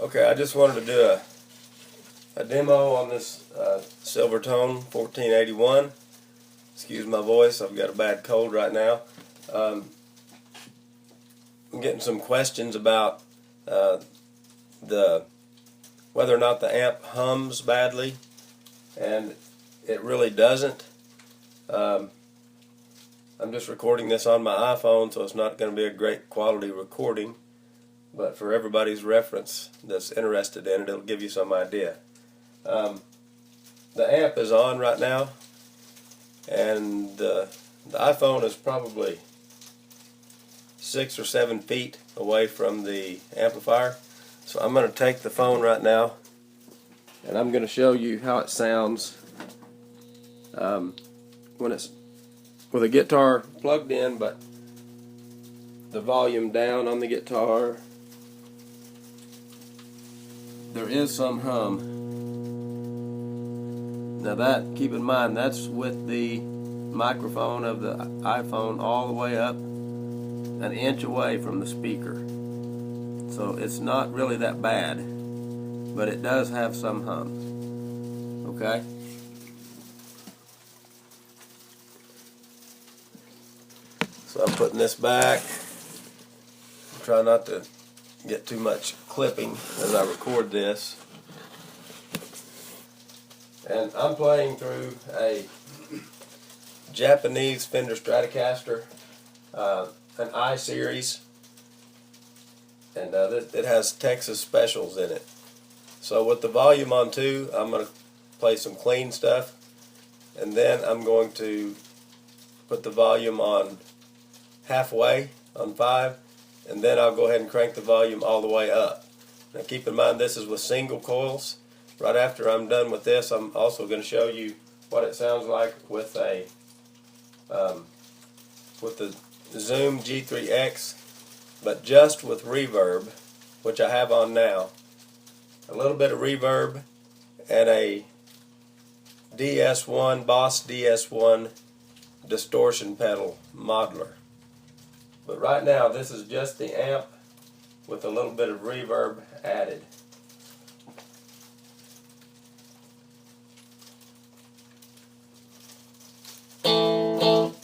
Okay, I just wanted to do a demo on this Silvertone 1481. Excuse my voice, I've got a bad cold right now. I'm getting some questions about whether or not the amp hums badly, and it really doesn't. I'm just recording this on my iPhone, so it's not going to be a great quality recording. But for everybody's reference that's interested in it, it'll give you some idea. The amp is on right now, and the iPhone is probably 6 or 7 feet away from the amplifier. So I'm going to take the phone right now, and I'm going to show you how it sounds when it's with a guitar plugged in, but the volume down on the guitar. There is some hum. Now that, keep in mind, that's with the microphone of the iPhone all the way up an inch away from the speaker. So it's not really that bad, but it does have some hum. Okay? So I'm putting this back. Try not to get too much clipping as I record this. And I'm playing through a Japanese Fender Stratocaster, an I series, and it has Texas specials in it. So with the volume on 2, I'm going to play some clean stuff, and then I'm going to put the volume on halfway on 5, and then I'll go ahead and crank the volume all the way up. Now keep in mind, this is with single coils. Right after I'm done with this, I'm also going to show you what it sounds like with a with the Zoom G3X, but just with reverb, which I have on now. A little bit of reverb and a DS1 Boss DS1 distortion pedal modeler. But right now, this is just the amp with a little bit of reverb added. So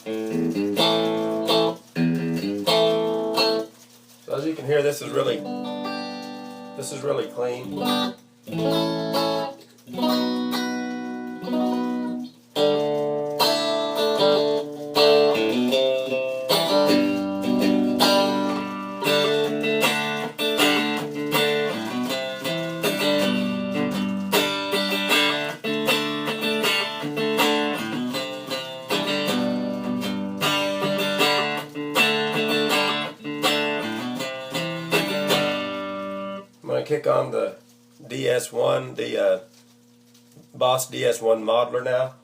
as you can hear, this is really clean. I'm going to kick on the DS1, the Boss DS1 modeler now.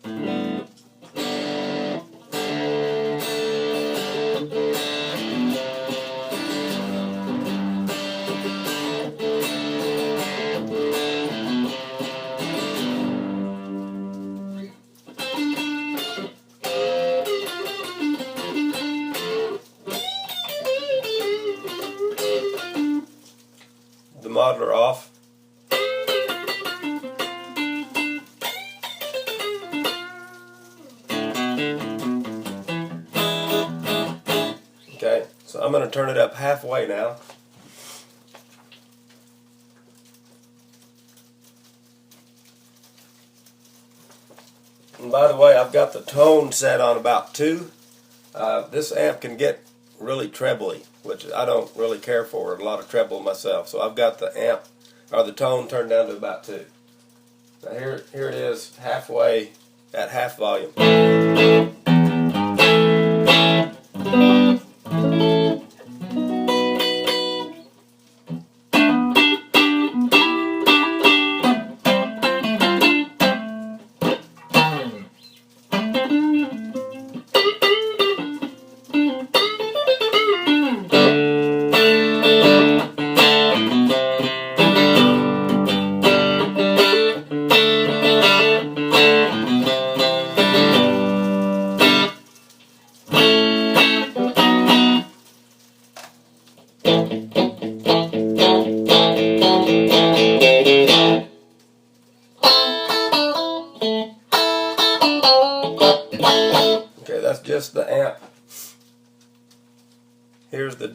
The modeler off. Okay, so I'm going to turn it up halfway now. And by the way, I've got the tone set on about 2. This amp can get really trebly, which I don't really care for, a lot of treble myself. So I've got the amp, or the tone, turned down to about 2. Now here it is, halfway at half volume.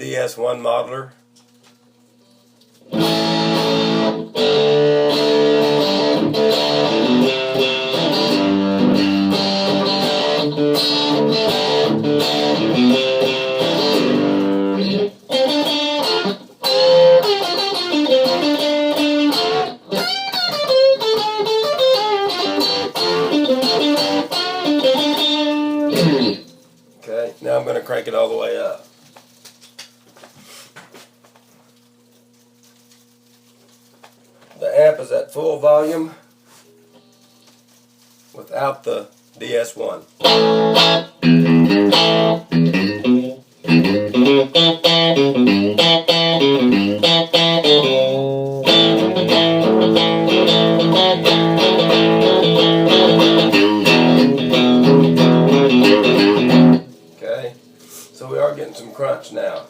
DS1 modeler. Okay, now I'm going to crank it all the way up. The amp is at full volume without the DS1. Okay, so we are getting some crunch now.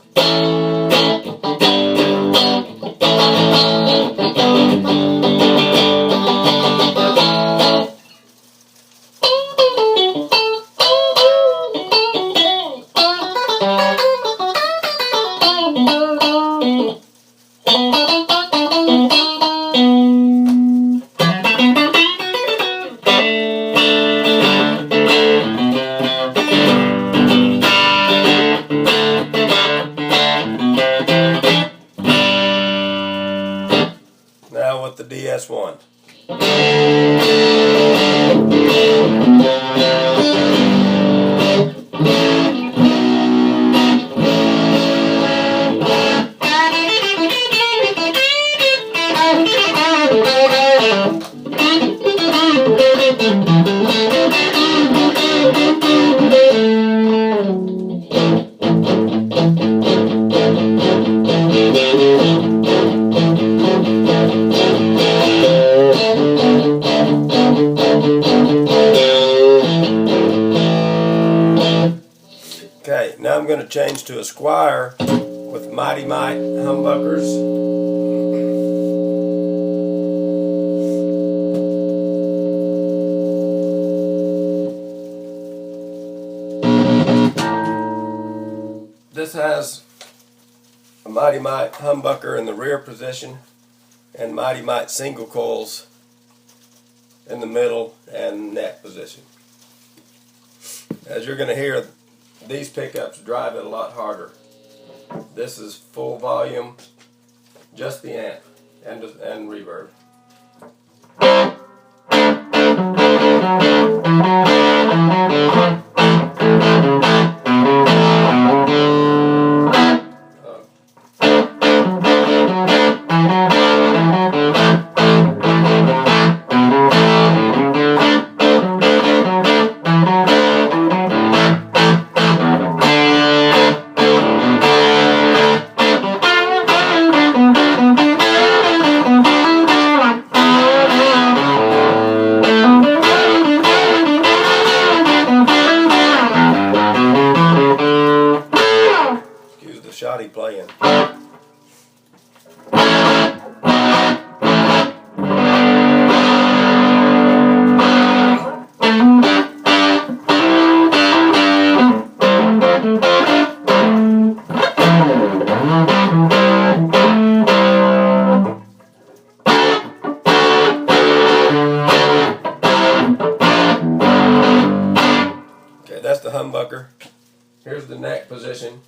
Now with the DS1. Okay, now I'm going to change to a Squier with MightyMite humbuckers. This has a MightyMite humbucker in the rear position and MightyMite single coils in the middle and neck position. As you're going to hear, these pickups drive it a lot harder. This is full volume, just the amp and reverb. Shoddy playing. Okay, that's the humbucker. Here's the neck position.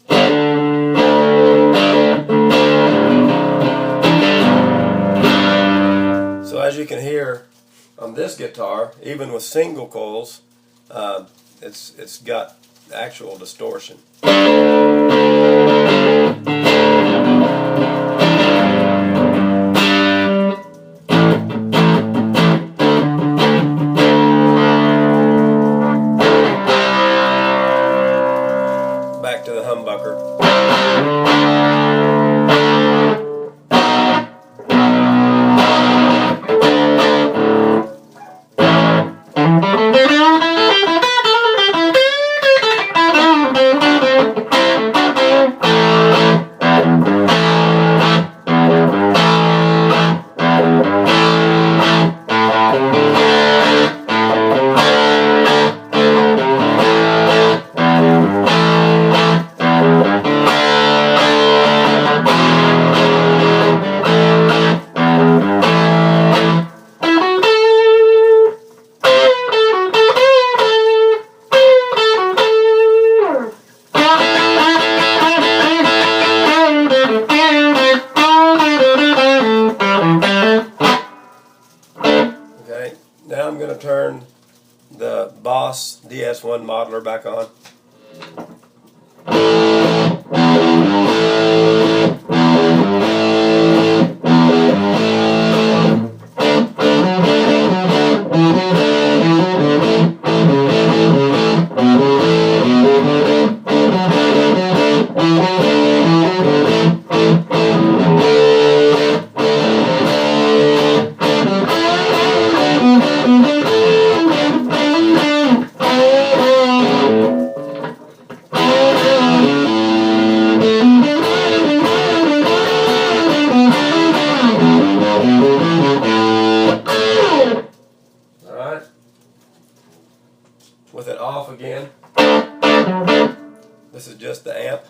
So as you can hear on this guitar, even with single coils, it's got actual distortion. Back to the humbucker. Boss DS1 modeler back on. Alright, with it off again, this is just the amp.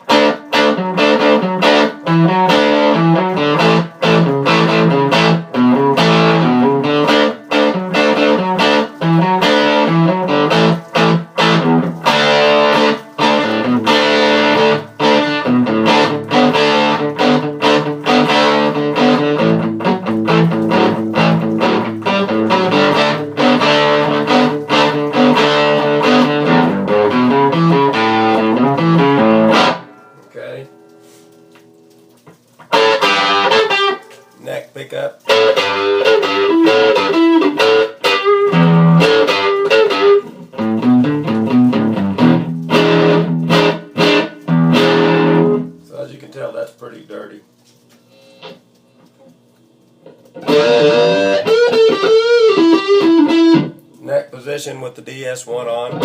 Okay. Neck pickup. So as you can tell, that's pretty dirty. Neck position with the DS1 on.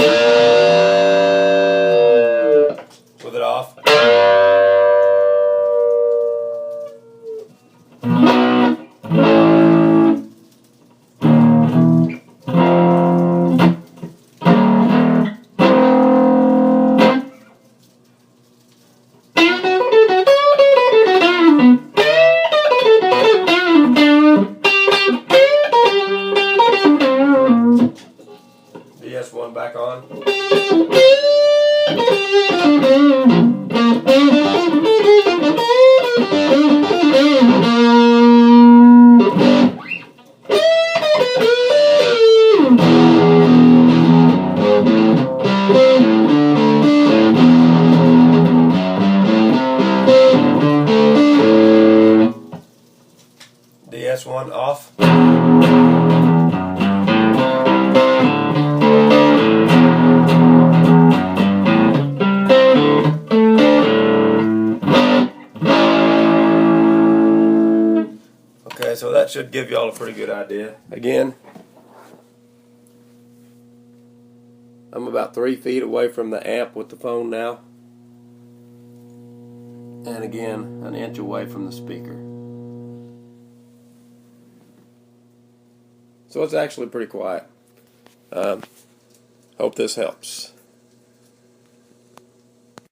With it off. DS1 back on. DS1 off. Okay, so that should give y'all a pretty good idea. Again, I'm about 3 feet away from the amp with the phone now. And again, an inch away from the speaker. So it's actually pretty quiet. Hope this helps.